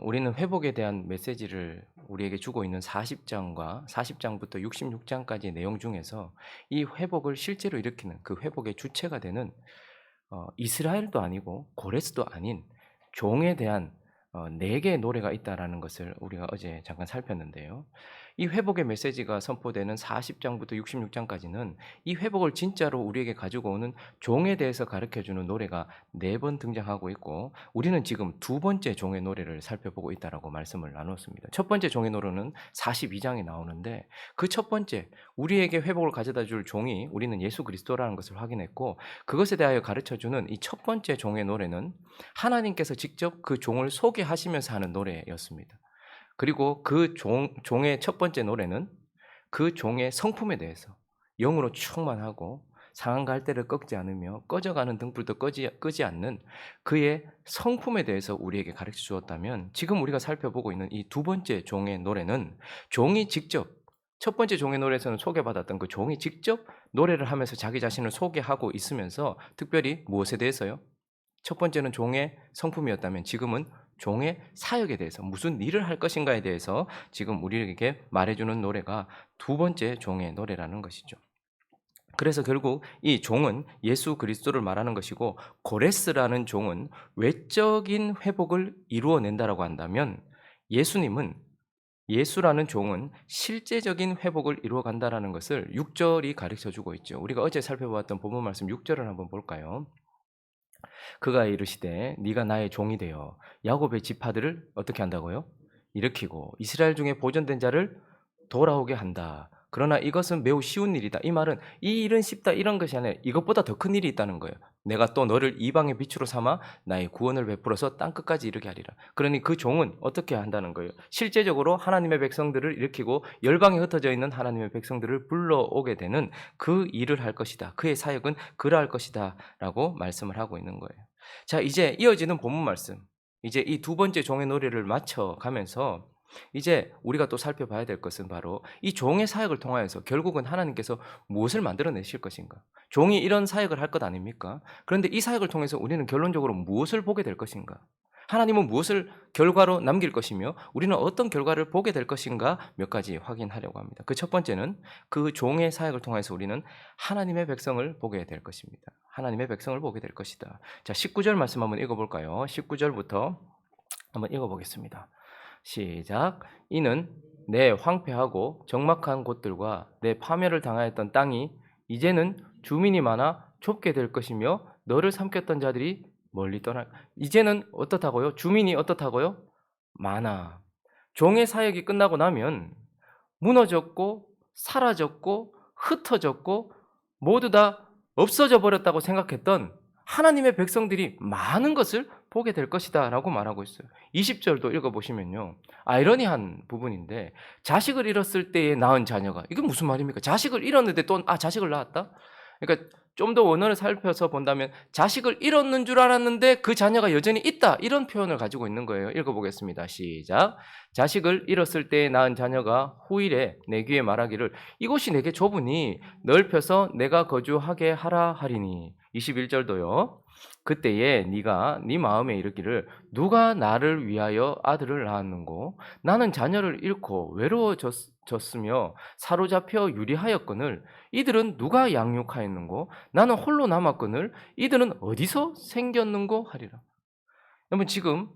우리는 회복에 대한 메시지를 우리에게 주고 있는 40장과 40장부터 66장까지의 내용 중에서 이 회복을 실제로 일으키는 그 회복의 주체가 되는 이스라엘도 아니고 고레스도 아닌 종에 대한 4개의 노래가 있다라는 것을 우리가 어제 잠깐 살폈는데요. 이 회복의 메시지가 선포되는 40장부터 66장까지는 이 회복을 진짜로 우리에게 가지고 오는 종에 대해서 가르쳐 주는 노래가 4번 등장하고 있고, 우리는 지금 두 번째 종의 노래를 살펴보고 있다라고 말씀을 나눴습니다. 첫 번째 종의 노래는 42장에 나오는데, 그 첫 번째 우리에게 회복을 가져다 줄 종이 우리는 예수 그리스도라는 것을 확인했고, 그것에 대하여 가르쳐 주는 이 첫 번째 종의 노래는 하나님께서 직접 그 종을 소개하시면서 하는 노래였습니다. 그리고 그 종의 첫 번째 노래는 그 종의 성품에 대해서, 영으로 충만하고 상한 갈대를 꺾지 않으며 꺼져가는 등불도 끄지 않는 그의 성품에 대해서 우리에게 가르쳐 주었다면, 지금 우리가 살펴보고 있는 이 두 번째 종의 노래는 종이 직접, 첫 번째 종의 노래에서는 소개받았던 그 종이 직접 노래를 하면서 자기 자신을 소개하고 있으면서, 특별히 무엇에 대해서요? 첫 번째는 종의 성품이었다면 지금은 종의 사역에 대해서, 무슨 일을 할 것인가에 대해서 지금 우리에게 말해주는 노래가 두 번째 종의 노래라는 것이죠. 그래서 결국 이 종은 예수 그리스도를 말하는 것이고, 고레스라는 종은 외적인 회복을 이루어낸다라고 한다면, 예수라는 종은 실제적인 회복을 이루어간다라는 것을 6절이 가르쳐주고 있죠. 우리가 어제 살펴보았던 본문 말씀 6절을 한번 볼까요? 그가 이르시되 네가 나의 종이 되어 야곱의 지파들을 어떻게 한다고요? 일으키고 이스라엘 중에 보존된 자를 돌아오게 한다. 그러나 이것은 매우 쉬운 일이다. 이 말은 이 일은 쉽다 이런 것이 아니라 이것보다 더 큰 일이 있다는 거예요. 내가 또 너를 이방의 빛으로 삼아 나의 구원을 베풀어서 땅 끝까지 이르게 하리라. 그러니 그 종은 어떻게 한다는 거예요? 실제적으로 하나님의 백성들을 일으키고 열방에 흩어져 있는 하나님의 백성들을 불러오게 되는 그 일을 할 것이다. 그의 사역은 그러할 것이다 라고 말씀을 하고 있는 거예요. 자, 이제 이어지는 본문 말씀, 이제 이 두 번째 종의 노래를 맞춰가면서 이제 우리가 또 살펴봐야 될 것은 바로 이 종의 사역을 통하여서 결국은 하나님께서 무엇을 만들어내실 것인가. 종이 이런 사역을 할 것 아닙니까? 그런데 이 사역을 통해서 우리는 결론적으로 무엇을 보게 될 것인가. 하나님은 무엇을 결과로 남길 것이며 우리는 어떤 결과를 보게 될 것인가, 몇 가지 확인하려고 합니다. 그 첫 번째는 그 종의 사역을 통해서 우리는 하나님의 백성을 보게 될 것입니다. 하나님의 백성을 보게 될 것이다. 자, 19절 말씀 한번 읽어볼까요? 19절부터 한번 읽어보겠습니다. 시작. 이는 내 황폐하고 적막한 곳들과 내 파멸을 당하였던 땅이 이제는 주민이 많아 좁게 될 것이며 너를 삼켰던 자들이 멀리 떠날. 이제는 어떻다고요? 주민이 어떻다고요? 많아. 종의 사역이 끝나고 나면 무너졌고 사라졌고 흩어졌고 모두 다 없어져 버렸다고 생각했던 하나님의 백성들이 많은 것을 보게 될 것이다 라고 말하고 있어요. 20절도 읽어보시면요, 아이러니한 부분인데, 자식을 잃었을 때에 낳은 자녀가, 이게 무슨 말입니까? 자식을 잃었는데 또 자식을 낳았다? 그러니까 좀 더 원어를 살펴서 본다면 자식을 잃었는 줄 알았는데 그 자녀가 여전히 있다, 이런 표현을 가지고 있는 거예요. 읽어보겠습니다. 시작. 자식을 잃었을 때에 낳은 자녀가 후일에 내 귀에 말하기를 이곳이 내게 좁으니 넓혀서 내가 거주하게 하라 하리니. 21절도요. 그때에 네가 네 마음에 이르기를 누가 나를 위하여 아들을 낳았는고 나는 자녀를 잃고 외로워졌으며 사로잡혀 유리하였거늘 이들은 누가 양육하였는고 나는 홀로 남았거늘 이들은 어디서 생겼는고 하리라. 여러분, 지금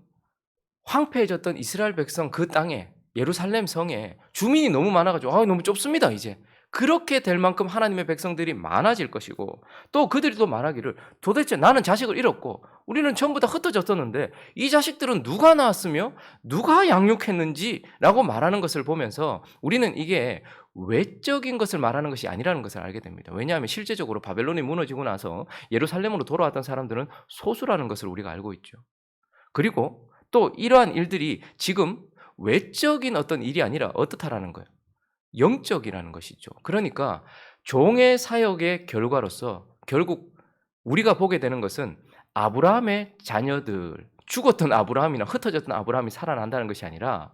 황폐해졌던 이스라엘 백성 그 땅에, 예루살렘 성에 주민이 너무 많아가지고 너무 좁습니다. 이제 그렇게 될 만큼 하나님의 백성들이 많아질 것이고, 또 그들이 또 말하기를 도대체 나는 자식을 잃었고 우리는 전부 다 흩어졌었는데 이 자식들은 누가 낳았으며 누가 양육했는지라고 말하는 것을 보면서 우리는 이게 외적인 것을 말하는 것이 아니라는 것을 알게 됩니다. 왜냐하면 실제적으로 바벨론이 무너지고 나서 예루살렘으로 돌아왔던 사람들은 소수라는 것을 우리가 알고 있죠. 그리고 또 이러한 일들이 지금 외적인 어떤 일이 아니라 어떻다라는 거예요. 영적이라는 것이죠. 그러니까 종의 사역의 결과로서 결국 우리가 보게 되는 것은 아브라함의 자녀들, 죽었던 아브라함이나 흩어졌던 아브라함이 살아난다는 것이 아니라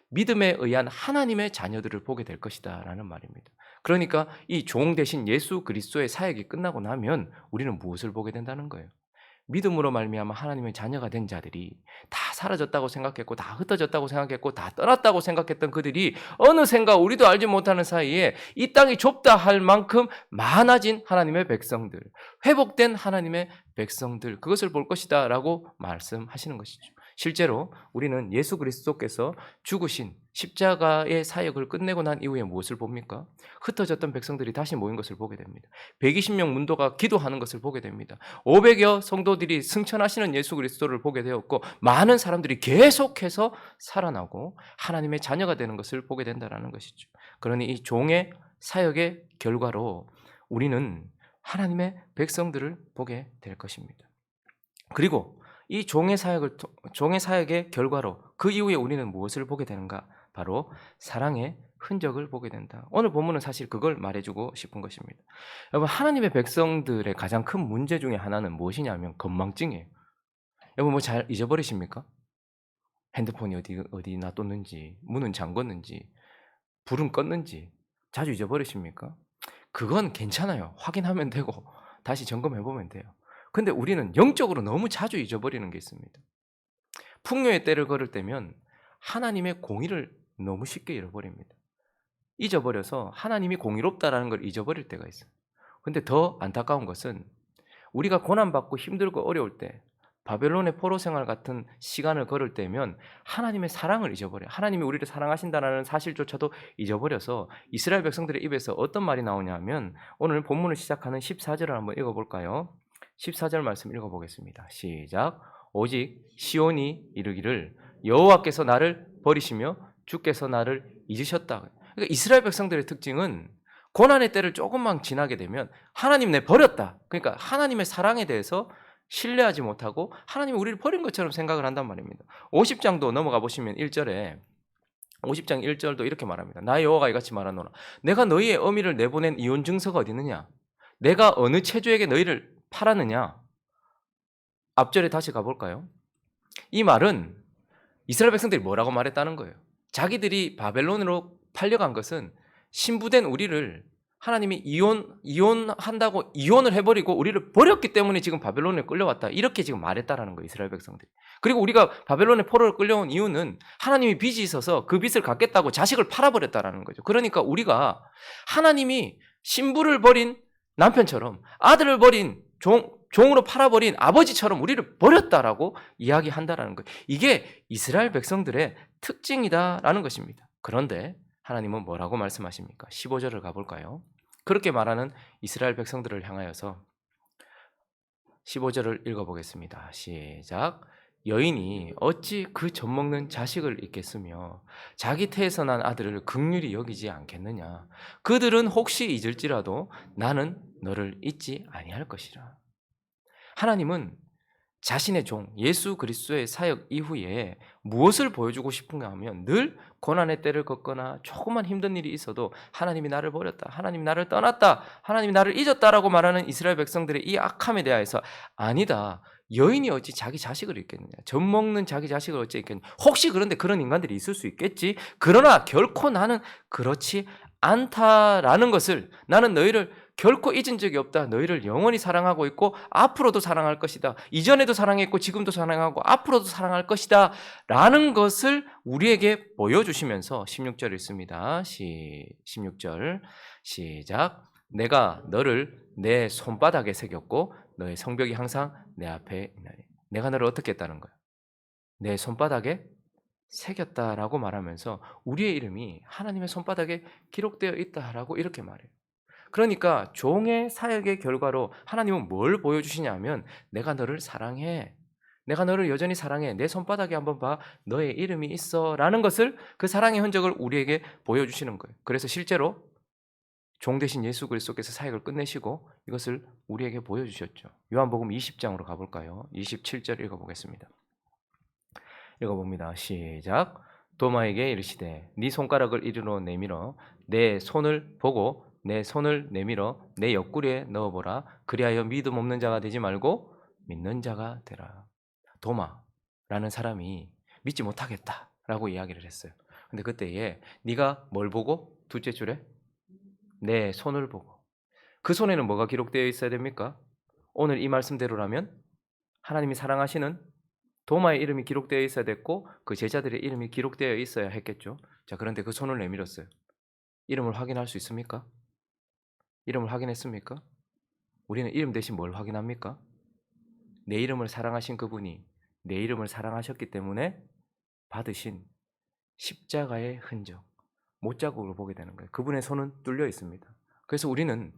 믿음에 의한 하나님의 자녀들을 보게 될 것이다라는 말입니다. 그러니까 이 종 대신 예수 그리스도의 사역이 끝나고 나면 우리는 무엇을 보게 된다는 거예요? 믿음으로 말미암아 하나님의 자녀가 된 자들이 다 사라졌다고 생각했고 다 흩어졌다고 생각했고 다 떠났다고 생각했던 그들이 어느샌가 우리도 알지 못하는 사이에 이 땅이 좁다 할 만큼 많아진 하나님의 백성들, 회복된 하나님의 백성들, 그것을 볼 것이다 라고 말씀하시는 것이죠. 실제로 우리는 예수 그리스도께서 죽으신 십자가의 사역을 끝내고 난 이후에 무엇을 봅니까? 흩어졌던 백성들이 다시 모인 것을 보게 됩니다. 120명 문도가 기도하는 것을 보게 됩니다. 500여 성도들이 승천하시는 예수 그리스도를 보게 되었고 많은 사람들이 계속해서 살아나고 하나님의 자녀가 되는 것을 보게 된다는 것이죠. 그러니 이 종의 사역의 결과로 우리는 하나님의 백성들을 보게 될 것입니다. 그리고 이 종의 사역의 결과로 그 이후에 우리는 무엇을 보게 되는가? 바로 사랑의 흔적을 보게 된다. 오늘 본문은 사실 그걸 말해주고 싶은 것입니다. 여러분, 하나님의 백성들의 가장 큰 문제 중에 하나는 무엇이냐면 건망증이에요. 여러분, 뭐 잘 잊어버리십니까? 핸드폰이 어디 놔뒀는지, 문은 잠궜는지, 불은 껐는지 자주 잊어버리십니까? 그건 괜찮아요. 확인하면 되고 다시 점검해보면 돼요. 근데 우리는 영적으로 너무 자주 잊어버리는 게 있습니다. 풍요의 때를 걸을 때면 하나님의 공의를 너무 쉽게 잃어버립니다. 잊어버려서 하나님이 공의롭다라는 걸 잊어버릴 때가 있어요. 근데 더 안타까운 것은 우리가 고난받고 힘들고 어려울 때 바벨론의 포로 생활 같은 시간을 걸을 때면 하나님의 사랑을 잊어버려요. 하나님이 우리를 사랑하신다는 사실조차도 잊어버려서 이스라엘 백성들의 입에서 어떤 말이 나오냐 하면 오늘 본문을 시작하는 14절을 한번 읽어볼까요? 14절 말씀 읽어보겠습니다. 시작. 오직 시온이 이르기를 여호와께서 나를 버리시며 주께서 나를 잊으셨다. 그러니까 이스라엘 백성들의 특징은 고난의 때를 조금만 지나게 되면 하나님 내 버렸다. 그러니까 하나님의 사랑에 대해서 신뢰하지 못하고 하나님이 우리를 버린 것처럼 생각을 한단 말입니다. 50장도 넘어가 보시면 1절에 50장 1절도 이렇게 말합니다. 나 여호와가 이같이 말하노라. 내가 너희의 어미를 내보낸 이혼 증서가 어디 있느냐? 내가 어느 체주에게 너희를 팔았느냐? 앞절에 다시 가볼까요? 이 말은 이스라엘 백성들이 뭐라고 말했다는 거예요. 자기들이 바벨론으로 팔려간 것은 신부된 우리를 하나님이 이혼한다고 이혼을 해버리고 우리를 버렸기 때문에 지금 바벨론에 끌려왔다. 이렇게 지금 말했다라는 거예요. 이스라엘 백성들이. 그리고 우리가 바벨론에 포로를 끌려온 이유는 하나님이 빚이 있어서 그 빚을 갚겠다고 자식을 팔아버렸다라는 거죠. 그러니까 우리가 하나님이 신부를 버린 남편처럼 아들을 버린 종으로 팔아버린 아버지처럼 우리를 버렸다라고 이야기한다라는 거예요. 이게 이스라엘 백성들의 특징이다라는 것입니다. 그런데 하나님은 뭐라고 말씀하십니까? 15절을 가볼까요? 그렇게 말하는 이스라엘 백성들을 향하여서 15절을 읽어보겠습니다. 시작. 여인이 어찌 그 젖먹는 자식을 잊겠으며 자기 태에서 난 아들을 긍휼히 여기지 않겠느냐. 그들은 혹시 잊을지라도 나는 너를 잊지 아니할 것이라. 하나님은 자신의 종 예수 그리스도의 사역 이후에 무엇을 보여주고 싶은가 하면 늘 고난의 때를 겪거나 조그만 힘든 일이 있어도 하나님이 나를 버렸다, 하나님이 나를 떠났다, 하나님이 나를 잊었다라고 말하는 이스라엘 백성들의 이 악함에 대하여서 아니다. 여인이 어찌 자기 자식을 잊겠느냐. 젖먹는 자기 자식을 어찌 잊겠느냐. 혹시 그런데 그런 인간들이 있을 수 있겠지. 그러나 결코 나는 그렇지 않다라는 것을, 나는 너희를 결코 잊은 적이 없다. 너희를 영원히 사랑하고 있고 앞으로도 사랑할 것이다. 이전에도 사랑했고 지금도 사랑하고 앞으로도 사랑할 것이다. 라는 것을 우리에게 보여주시면서 16절 읽습니다. 16절 시작. 내가 너를 내 손바닥에 새겼고 너의 성벽이 항상 내 앞에 있나니. 내가 너를 어떻게 했다는 거야? 내 손바닥에 새겼다라고 말하면서 우리의 이름이 하나님의 손바닥에 기록되어 있다라고 이렇게 말해요. 그러니까 종의 사역의 결과로 하나님은 뭘 보여주시냐면 내가 너를 사랑해. 내가 너를 여전히 사랑해. 내 손바닥에 한번 봐. 너의 이름이 있어. 라는 것을, 그 사랑의 흔적을 우리에게 보여주시는 거예요. 그래서 실제로 종 대신 예수 그리스도께서 사역을 끝내시고 이것을 우리에게 보여주셨죠. 요한복음 20장으로 가볼까요? 27절 읽어보겠습니다. 읽어봅니다. 시작. 도마에게 이르시되 네 손가락을 이리로 내밀어 내 손을 보고 내 손을 내밀어 내 옆구리에 넣어보라. 그리하여 믿음 없는 자가 되지 말고 믿는 자가 되라. 도마라는 사람이 믿지 못하겠다라고 이야기를 했어요. 근데 그때에 네가 뭘 보고? 둘째 줄에 내 손을 보고. 그 손에는 뭐가 기록되어 있어야 됩니까? 오늘 이 말씀대로라면 하나님이 사랑하시는 도마의 이름이 기록되어 있어야 됐고 그 제자들의 이름이 기록되어 있어야 했겠죠. 자, 그런데 그 손을 내밀었어요. 이름을 확인할 수 있습니까? 이름을 확인했습니까? 우리는 이름 대신 뭘 확인합니까? 내 이름을 사랑하신 그분이 내 이름을 사랑하셨기 때문에 받으신 십자가의 흔적, 못자국을 보게 되는 거예요. 그분의 손은 뚫려 있습니다. 그래서 우리는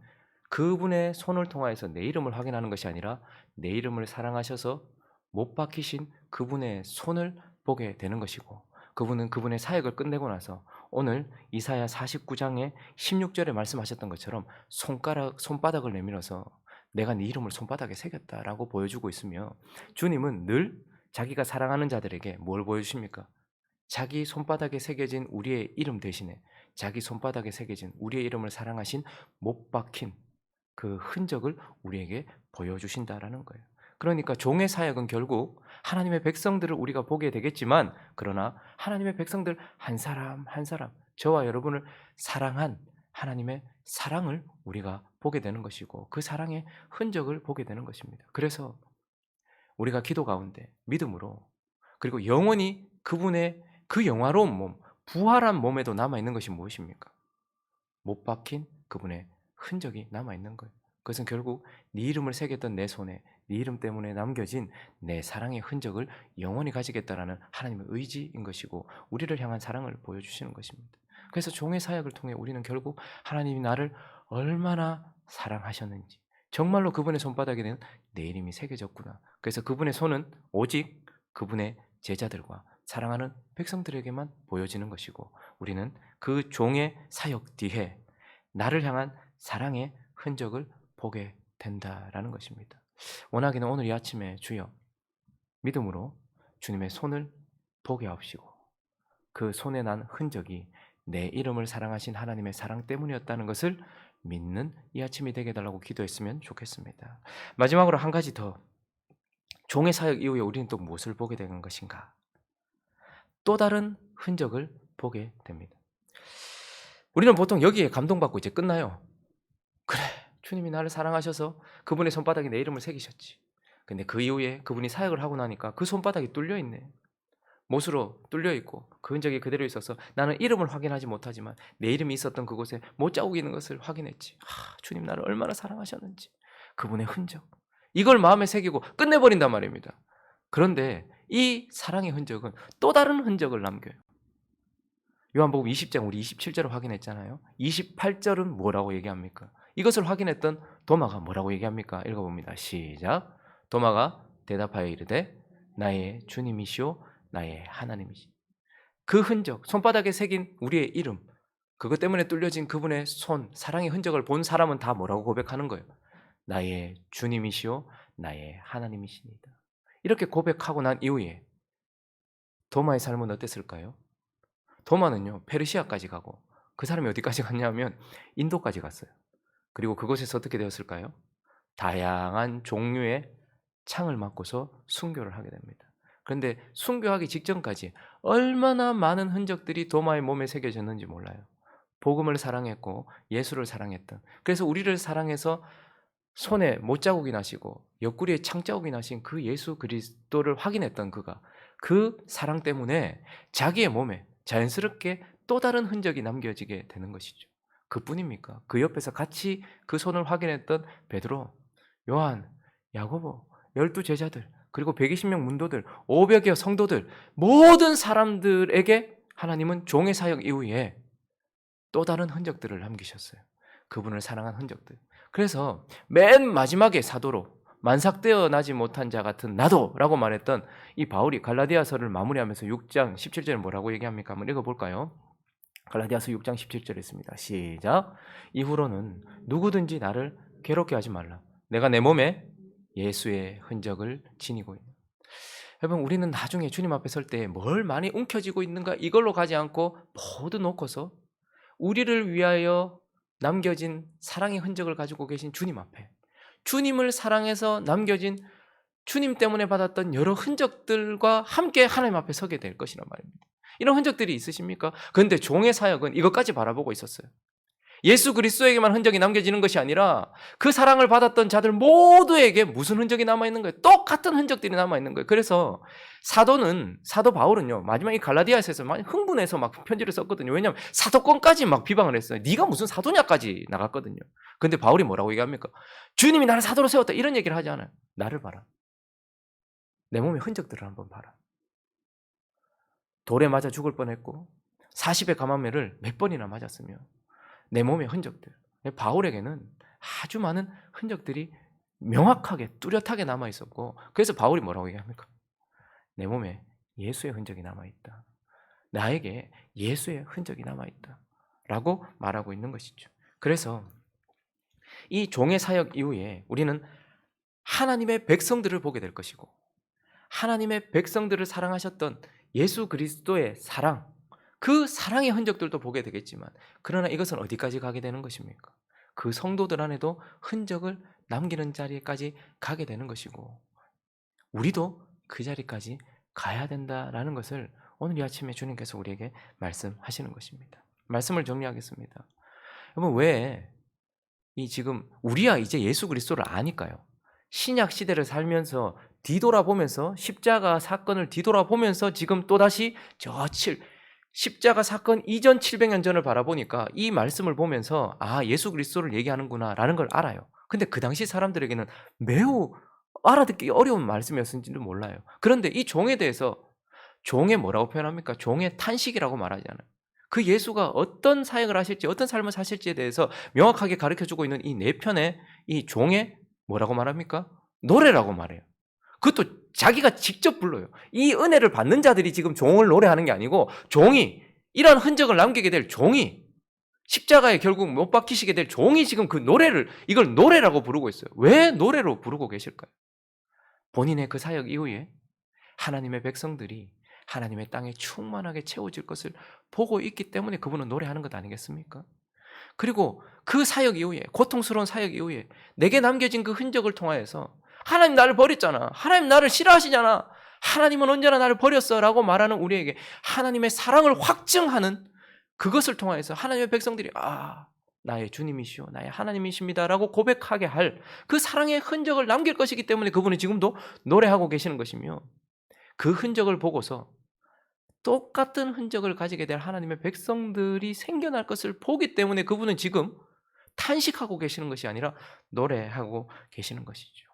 그분의 손을 통하여서 내 이름을 확인하는 것이 아니라 내 이름을 사랑하셔서 못 박히신 그분의 손을 보게 되는 것이고, 그분은 그분의 사역을 끝내고 나서 오늘 이사야 49장의 16절에 말씀하셨던 것처럼 손바닥을 내밀어서 내가 네 이름을 손바닥에 새겼다라고 보여주고 있으며, 주님은 늘 자기가 사랑하는 자들에게 뭘 보여주십니까? 자기 손바닥에 새겨진 우리의 이름 대신에 자기 손바닥에 새겨진 우리의 이름을 사랑하신 못 박힌 그 흔적을 우리에게 보여주신다라는 거예요. 그러니까 종의 사역은 결국 하나님의 백성들을 우리가 보게 되겠지만, 그러나 하나님의 백성들 한 사람 한 사람, 저와 여러분을 사랑한 하나님의 사랑을 우리가 보게 되는 것이고, 그 사랑의 흔적을 보게 되는 것입니다. 그래서 우리가 기도 가운데 믿음으로, 그리고 영원히 그분의 그 영화로운 몸, 부활한 몸에도 남아있는 것이 무엇입니까? 못 박힌 그분의 흔적이 남아있는 거예요. 그것은 결국 네 이름을 새겼던 내 손에 네 이름 때문에 남겨진 내 사랑의 흔적을 영원히 가지겠다라는 하나님의 의지인 것이고, 우리를 향한 사랑을 보여주시는 것입니다. 그래서 종의 사역을 통해 우리는 결국 하나님이 나를 얼마나 사랑하셨는지, 정말로 그분의 손바닥에는 내 이름이 새겨졌구나. 그래서 그분의 손은 오직 그분의 제자들과 사랑하는 백성들에게만 보여지는 것이고, 우리는 그 종의 사역 뒤에 나를 향한 사랑의 흔적을 보게 된다라는 것입니다. 원하기는 오늘 이 아침에 주여 믿음으로 주님의 손을 보게 하옵시고, 그 손에 난 흔적이 내 이름을 사랑하신 하나님의 사랑 때문이었다는 것을 믿는 이 아침이 되게 해달라고 기도했으면 좋겠습니다. 마지막으로 한 가지 더, 종의 사역 이후에 우리는 또 무엇을 보게 되는 것인가? 또 다른 흔적을 보게 됩니다. 우리는 보통 여기에 감동받고 이제 끝나요. 그래, 주님이 나를 사랑하셔서 그분의 손바닥에 내 이름을 새기셨지. 근데 그 이후에 그분이 사역을 하고 나니까 그 손바닥이 뚫려 있네. 못으로 뚫려 있고 그 흔적이 그대로 있어서 나는 이름을 확인하지 못하지만 내 이름이 있었던 그곳에 못자국이 있는 것을 확인했지. 주님 나를 얼마나 사랑하셨는지, 그분의 흔적, 이걸 마음에 새기고 끝내버린단 말입니다. 그런데 이 사랑의 흔적은 또 다른 흔적을 남겨요. 요한복음 20장 우리 27절을 확인했잖아요. 28절은 뭐라고 얘기합니까? 이것을 확인했던 도마가 뭐라고 얘기합니까? 읽어봅니다. 시작. 도마가 대답하여 이르되 나의 주님이시오 나의 하나님이시. 그 흔적, 손바닥에 새긴 우리의 이름, 그것 때문에 뚫려진 그분의 손, 사랑의 흔적을 본 사람은 다 뭐라고 고백하는 거예요? 나의 주님이시오 나의 하나님이시니다. 이렇게 고백하고 난 이후에 도마의 삶은 어땠을까요? 도마는요, 페르시아까지 가고, 그 사람이 어디까지 갔냐면 인도까지 갔어요. 그리고 그곳에서 어떻게 되었을까요? 다양한 종류의 창을 맞고서 순교를 하게 됩니다. 그런데 순교하기 직전까지 얼마나 많은 흔적들이 도마의 몸에 새겨졌는지 몰라요. 복음을 사랑했고 예수를 사랑했던, 그래서 우리를 사랑해서 손에 못자국이 나시고 옆구리에 창자국이 나신 그 예수 그리스도를 확인했던 그가, 그 사랑 때문에 자기의 몸에 자연스럽게 또 다른 흔적이 남겨지게 되는 것이죠. 그뿐입니까? 그 옆에서 같이 그 손을 확인했던 베드로, 요한, 야고보, 12제자들, 그리고 120명 문도들, 500여 성도들, 모든 사람들에게 하나님은 종의 사역 이후에 또 다른 흔적들을 남기셨어요. 그분을 사랑한 흔적들. 그래서 맨 마지막에 사도로 만삭되어 나지 못한 자 같은 나도라고 말했던 이 바울이 갈라디아서를 마무리하면서 6장 17절에 뭐라고 얘기합니까? 한번 읽어볼까요? 갈라디아서 6장 17절에 있습니다. 시작. 이후로는 누구든지 나를 괴롭게 하지 말라. 내가 내 몸에 예수의 흔적을 지니고 있다. 여러분, 우리는 나중에 주님 앞에 설 때 뭘 많이 움켜쥐고 있는가 이걸로 가지 않고 모두 놓고서 우리를 위하여 남겨진 사랑의 흔적을 가지고 계신 주님 앞에, 주님을 사랑해서 남겨진 주님 때문에 받았던 여러 흔적들과 함께 하나님 앞에 서게 될 것이란 말입니다. 이런 흔적들이 있으십니까? 그런데 종의 사역은 이것까지 바라보고 있었어요. 예수 그리스도에게만 흔적이 남겨지는 것이 아니라 그 사랑을 받았던 자들 모두에게 무슨 흔적이 남아있는 거예요? 똑같은 흔적들이 남아있는 거예요. 그래서 사도 바울은요, 마지막에 갈라디아서에서 많이 흥분해서 막 편지를 썼거든요. 왜냐하면 사도권까지 막 비방을 했어요. 네가 무슨 사도냐까지 나갔거든요. 근데 바울이 뭐라고 얘기합니까? 주님이 나를 사도로 세웠다, 이런 얘기를 하지 않아요. 나를 봐라. 내 몸의 흔적들을 한번 봐라. 돌에 맞아 죽을 뻔했고 40의 감암매를 몇 번이나 맞았으며 내 몸의 흔적들. 바울에게는 아주 많은 흔적들이 명확하게 뚜렷하게 남아 있었고, 그래서 바울이 뭐라고 얘기합니까? 내 몸에 예수의 흔적이 남아 있다. 나에게 예수의 흔적이 남아 있다. 라고 말하고 있는 것이죠. 그래서 이 종의 사역 이후에 우리는 하나님의 백성들을 보게 될 것이고, 하나님의 백성들을 사랑하셨던 예수 그리스도의 사랑, 그 사랑의 흔적들도 보게 되겠지만, 그러나 이것은 어디까지 가게 되는 것입니까? 그 성도들 안에도 흔적을 남기는 자리까지 가게 되는 것이고, 우리도 그 자리까지 가야 된다라는 것을 오늘 이 아침에 주님께서 우리에게 말씀하시는 것입니다. 말씀을 정리하겠습니다. 여러분, 왜 지금 우리야 이제 예수 그리스도를 아니까요. 신약 시대를 살면서 뒤돌아보면서 십자가 사건을 뒤돌아보면서 지금 또다시 십자가 사건 이전 700년 전을 바라보니까 이 말씀을 보면서 예수 그리스도를 얘기하는구나라는 걸 알아요. 근데 그 당시 사람들에게는 매우 알아듣기 어려운 말씀이었는지도 몰라요. 그런데 이 종에 대해서, 종의 뭐라고 표현합니까? 종의 탄식이라고 말하잖아요. 그 예수가 어떤 사역을 하실지, 어떤 삶을 사실지에 대해서 명확하게 가르쳐주고 있는 이 네 편의 이 종의 뭐라고 말합니까? 노래라고 말해요. 그것도 자기가 직접 불러요. 이 은혜를 받는 자들이 지금 종을 노래하는 게 아니고, 종이, 이런 흔적을 남기게 될 종이, 십자가에 결국 못 박히시게 될 종이 지금 그 노래를, 이걸 노래라고 부르고 있어요. 왜 노래로 부르고 계실까요? 본인의 그 사역 이후에 하나님의 백성들이 하나님의 땅에 충만하게 채워질 것을 보고 있기 때문에 그분은 노래하는 것 아니겠습니까? 그리고 그 사역 이후에, 고통스러운 사역 이후에 내게 남겨진 그 흔적을 통하여서 하나님 나를 버렸잖아, 하나님 나를 싫어하시잖아, 하나님은 언제나 나를 버렸어 라고 말하는 우리에게 하나님의 사랑을 확증하는, 그것을 통하여서 하나님의 백성들이 나의 주님이시오, 나의 하나님이십니다 라고 고백하게 할 그 사랑의 흔적을 남길 것이기 때문에 그분은 지금도 노래하고 계시는 것이며, 그 흔적을 보고서 똑같은 흔적을 가지게 될 하나님의 백성들이 생겨날 것을 보기 때문에 그분은 지금 탄식하고 계시는 것이 아니라 노래하고 계시는 것이죠.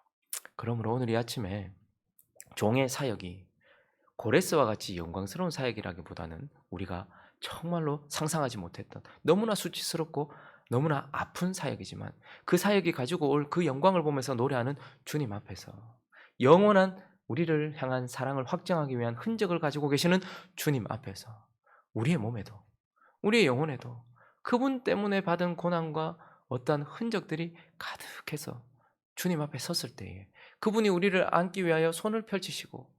그러므로 오늘 이 아침에 종의 사역이 고레스와 같이 영광스러운 사역이라기보다는 우리가 정말로 상상하지 못했던, 너무나 수치스럽고 너무나 아픈 사역이지만 그 사역이 가지고 올 그 영광을 보면서 노래하는 주님 앞에서 영원한 우리를 향한 사랑을 확증하기 위한 흔적을 가지고 계시는 주님 앞에서 우리의 몸에도, 우리의 영혼에도 그분 때문에 받은 고난과 어떠한 흔적들이 가득해서 주님 앞에 섰을 때에, 그분이 우리를 안기 위하여 손을 펼치시고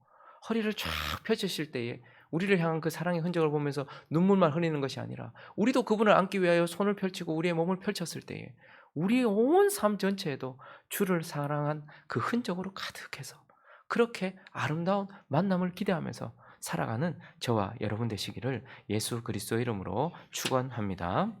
허리를 쫙 펼치실 때에 우리를 향한 그 사랑의 흔적을 보면서 눈물만 흘리는 것이 아니라, 우리도 그분을 안기 위하여 손을 펼치고 우리의 몸을 펼쳤을 때에 우리의 온 삶 전체에도 주를 사랑한 그 흔적으로 가득해서 그렇게 아름다운 만남을 기대하면서 살아가는 저와 여러분 되시기를 예수 그리스도의 이름으로 축원합니다.